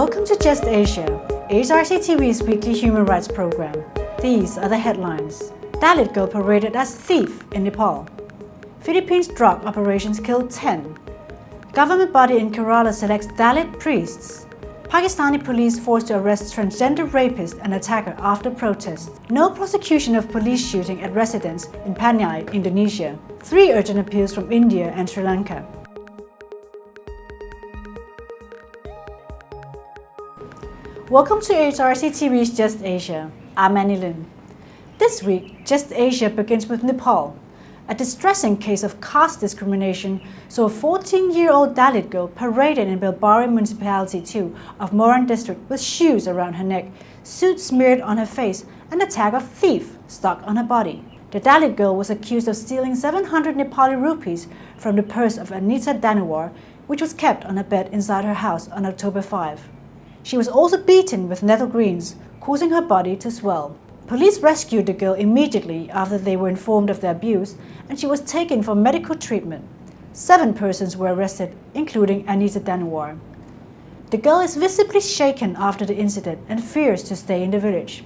Welcome to Just Asia, AHRC TV's weekly human rights program. These are the headlines. Dalit girl paraded as thief in Nepal. Philippines drug operations killed 10. Government body in Kerala selects Dalit priests. Pakistani police forced to arrest transgender rapist and attacker after protest. No prosecution of police shooting at residence in Panay, Indonesia. 3 urgent appeals from India and Sri Lanka. Welcome to AHRC TV's Just Asia. I'm Annie Lin. This week, Just Asia begins with Nepal. A distressing case of caste discrimination saw a 14-year-old Dalit girl paraded in Belbari Municipality-2 of Morang district with shoes around her neck, soot smeared on her face, and a tag of thief stuck on her body. The Dalit girl was accused of stealing 700 Nepali rupees from the purse of Anita Danuwar, which was kept on a bed inside her house on October 5. She was also beaten with nettle greens, causing her body to swell. Police rescued the girl immediately after they were informed of the abuse, and she was taken for medical treatment. 7 persons were arrested, including Anita Danuwar. The girl is visibly shaken after the incident and fears to stay in the village.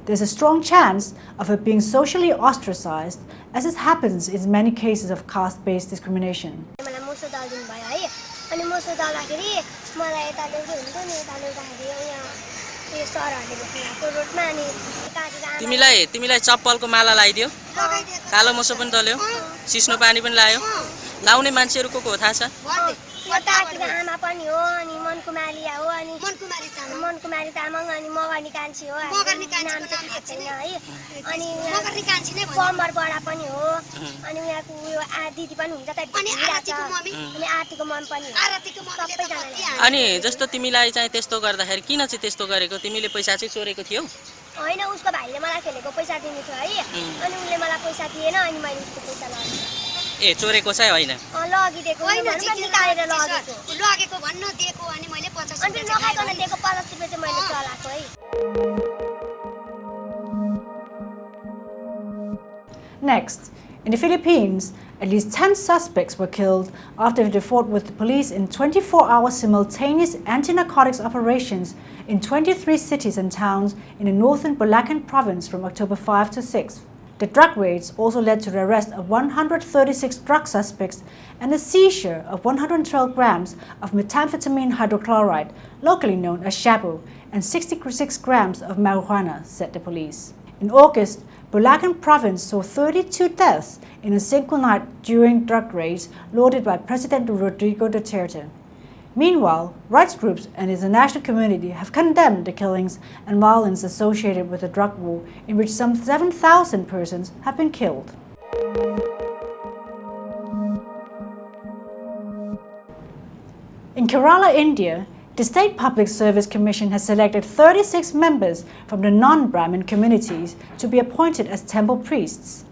There's a strong chance of her being socially ostracized, as it happens in many cases of caste-based discrimination. तिमीलाई चप्पलको माला लगाइदियो कालो moso पनि दल्यो सिस्नो पानी पनि लायो लाउने मान्छेहरु को हो थाहा छ आमा पनि हो अनि मनकुमारी हो अनि मनकुमारी तामाङ अनि मगर्नी कान्छी हो मगर्नी कान्छी नाम चाहिँ थाहा छैन है अनि मगर्नी कान्छी नै कमर बडा पनि हो अनि उहाँको उयो दिदी पनि हुन्छ त अनि आरतीको मम्मी अनि आरतीको मम पनि हो आरतीको मम्मी सबैजनाले अनि जस्तो तिमीलाई चाहिँ त्यस्तो गर्दाखेरि किन चाहिँ त्यस्तो गरेको तिमीले पैसा चाहिँ चोरेको थियौ हैन उसको भाइले मलाई खेलेको पैसा दिनु थियो है अनि उनले मलाई पैसा दिएन अनि मैले उसको पैसा लगेँ ए चोरेको चाहिँ हैन लगिदिएको हैन निकालेर लगेको भन्नु दिएको अनि मैले 50 रुपैयाँ अनि नखाइकन दिएको 50 रुपैयाँ चाहिँ मैले चलाएको है Next, in the Philippines, at least 10 suspects were killed after they fought with the police in 24-hour simultaneous anti-narcotics operations in 23 cities and towns in the northern Bulacan Province from October 5 to 6. The drug raids also led to the arrest of 136 drug suspects and the seizure of 112 grams of methamphetamine hydrochloride, locally known as shabu, and 66 grams of marijuana, said the police. In August, Bulacan Province saw 32 deaths in a single night during drug raids lauded by President Rodigo Dutertes. Meanwhile, rights groups and the international community have condemned the killings and violence associated with the drug war, in which some 7,000 persons have been killed. In Kerala, India, the State Public Service Commission has selected 36 members from the non-Brahmin communities to be appointed as temple priests.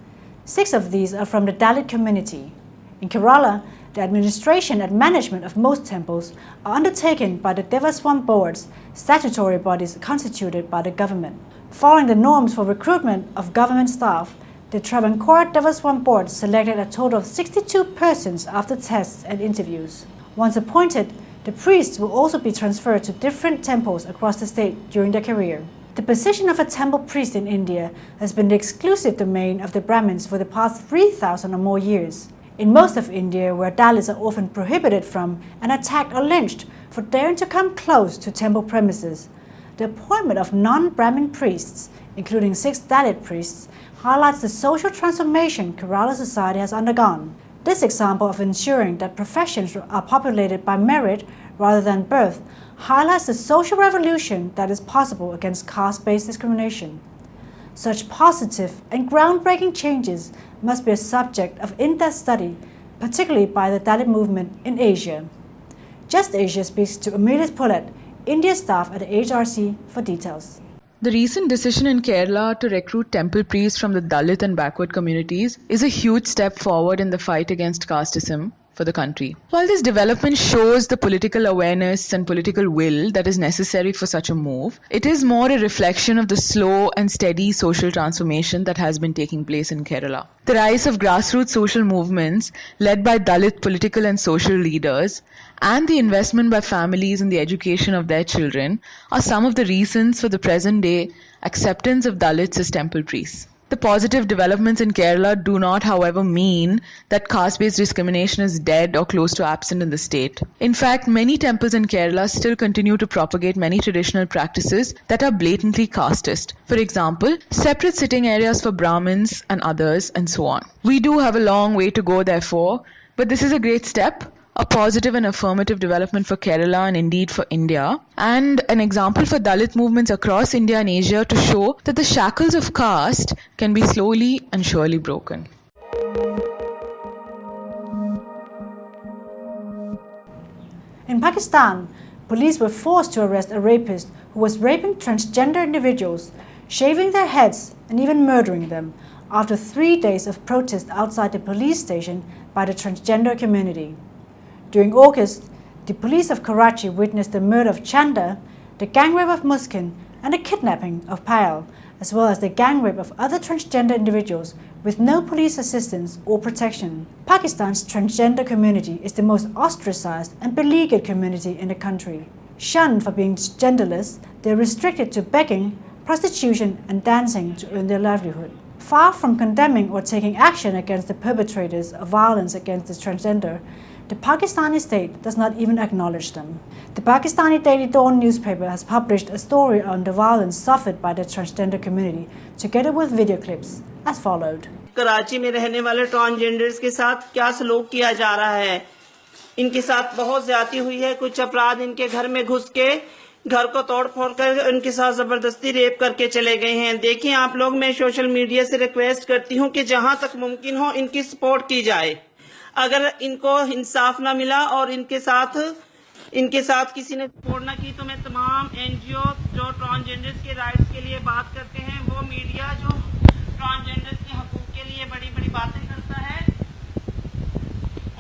6 of these are from the Dalit community. In Kerala, the administration and management of most temples are undertaken by the Devaswam boards, statutory bodies constituted by the government. Following the norms for recruitment of government staff, the Travancore Devaswam board selected a total of 62 persons after tests and interviews. Once appointed, the priests will also be transferred to different temples across the state during their career. The position of a temple priest in India has been the exclusive domain of the Brahmins for the past 3,000 or more years. In most of India, where Dalits are often prohibited from and attacked or lynched for daring to come close to temple premises, the appointment of non-Brahmin priests, including 6 Dalit priests, highlights the social transformation Kerala society has undergone. This example of ensuring that professions are populated by merit rather than birth highlights the social revolution that is possible against caste-based discrimination. Such positive and groundbreaking changes must be a subject of in-depth study, particularly by the Dalit movement in Asia. Just Asia speaks to Amelia Pullet, India staff at the AHRC, for details. The recent decision in Kerala to recruit temple priests from the Dalit and backward communities is a huge step forward in the fight against casteism. for the country. While this development shows the political awareness and political will that is necessary for such a move, it is more a reflection of the slow and steady social transformation that has been taking place in Kerala. The rise of grassroots social movements led by Dalit political and social leaders and the investment by families in the education of their children are some of the reasons for the present day acceptance of Dalits as temple priests. The positive developments in Kerala do not, however, mean that caste-based discrimination is dead or close to absent in the state. In fact, many temples in Kerala still continue to propagate many traditional practices that are blatantly casteist. For example, separate sitting areas for Brahmins and others, and so on. We do have a long way to go, therefore, but this is a great step, a positive and affirmative development for Kerala and indeed for India, and an example for Dalit movements across India and Asia to show that the shackles of caste can be slowly and surely broken. In Pakistan, police were forced to arrest a rapist who was raping transgender individuals, shaving their heads and even murdering them after 3 days of protest outside the police station by the transgender community. During August, the police of Karachi witnessed the murder of Chanda, the gang rape of Muskin, and the kidnapping of Payal, as well as the gang rape of other transgender individuals with no police assistance or protection. Pakistan's transgender community is the most ostracized and beleaguered community in the country. Shunned for being genderless, they are restricted to begging, prostitution, and dancing to earn their livelihood. Far from condemning or taking action against the perpetrators of violence against the transgender, the Pakistani state does not even acknowledge them. The Pakistani Daily Dawn newspaper has published a story on the violence suffered by the transgender community, together with video clips, as followed. Karachi में रहने वाले transgenders के साथ क्या सलूक किया जा रहा है, इनके साथ बहुत ज्यादती हुई है। कुछ अपराध इनके घर में घुस के घर को तोड़ फोड़ कर उनके साथ जबरदस्ती रेप करके चले गए हैं। देखिए आप लोग, मैं सोशल मीडिया से रिक्वेस्ट करती हूं कि जहां तक मुमकिन हो इनकी सपोर्ट की जाए। अगर इनको इंसाफ ना मिला और इनके साथ किसी ने सपोर्ट ना की तो मैं तमाम एनजीओ जो ट्रांसजेंडर्स के राइट्स के लिए बात करते हैं, वो मीडिया जो ट्रांसजेंडर्स के हकूक के लिए बड़ी बड़ी बातें करता है,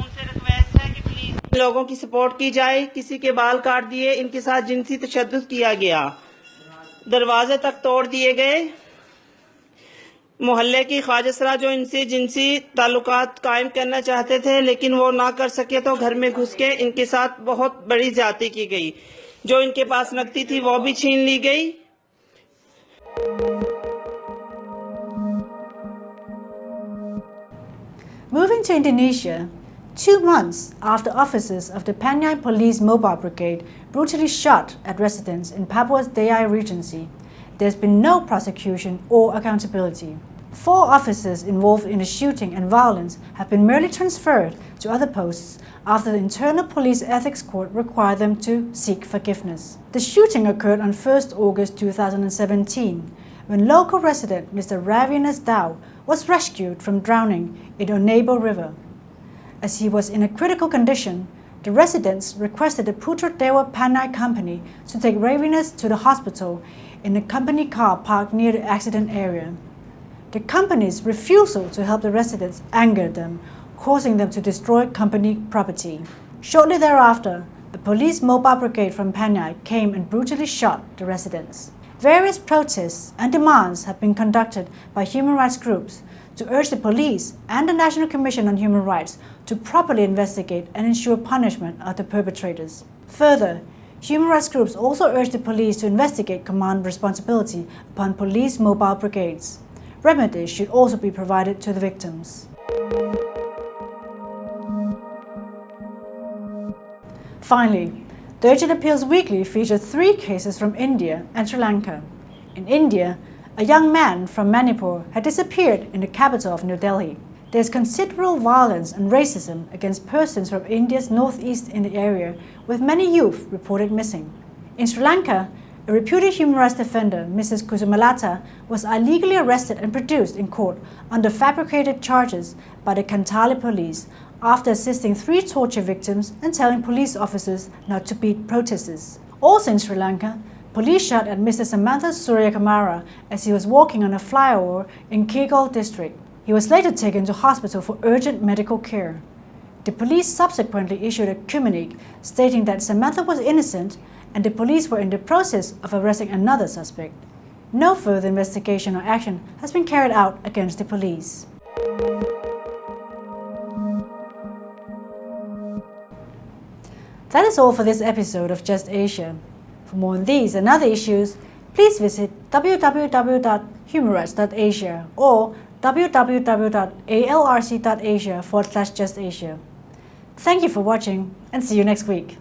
उनसे रिक्वेस्ट है कि प्लीज इन लोगों की सपोर्ट की जाए। किसी के बाल काट दिए, इनके साथ जिनसी तशद्दुद किया गया, दरवाजे तक तोड़ दिए गए। मोहल्ले की ख्वाजसरा जो इनसे जिनसी ताल्लुकात कायम करना चाहते थे लेकिन वो ना कर सके तो घर में घुस के इनके साथ बहुत बड़ी ज्यादती की गई। जो इनके पास नकदी थी वो भी छीन ली गई। Moving to Indonesia, 2 months after officers of the Panjai Police Mobile Brigade brutally shot at residents in Papua's Dayai Regency, there's been no prosecution or accountability. 4 officers involved in the shooting and violence have been merely transferred to other posts after the Internal Police Ethics Court required them to seek forgiveness. The shooting occurred on 1st August 2017 when local resident Mr. Ravinas Dao was rescued from drowning in Onebo River. As he was in a critical condition, the residents requested the Putra Dewa Panai company to take Ravinas to the hospital in a company car parked near the accident area. The company's refusal to help the residents angered them, causing them to destroy company property. Shortly thereafter, the police mobile brigade from Panjai came and brutally shot the residents. Various protests and demands have been conducted by human rights groups to urge the police and the National Commission on Human Rights to properly investigate and ensure punishment of the perpetrators. Further, human rights groups also urge the police to investigate command responsibility upon police mobile brigades. Remedies should also be provided to the victims. Finally, Durjan Appeals Weekly featured 3 cases from India and Sri Lanka. In India, a young man from Manipur had disappeared in the capital of New Delhi. There is considerable violence and racism against persons from India's northeast in the area, with many youth reported missing. In Sri Lanka, a reputed human rights defender, Mrs. Kusumalata, was illegally arrested and produced in court under fabricated charges by the Kantali police after assisting 3 torture victims and telling police officers not to beat protesters. Also in Sri Lanka, police shot at Mr. Samantha Suryakamara as he was walking on a flyover in Kegal district. He was later taken to hospital for urgent medical care. The police subsequently issued a communique stating that Samantha was innocent and the police were in the process of arresting another suspect. No further investigation or action has been carried out against the police. That is all for this episode of Just Asia. For more on these and other issues, please visit www.humanrights.asia or www.alrc.asia/justasia. Thank you for watching and see you next week.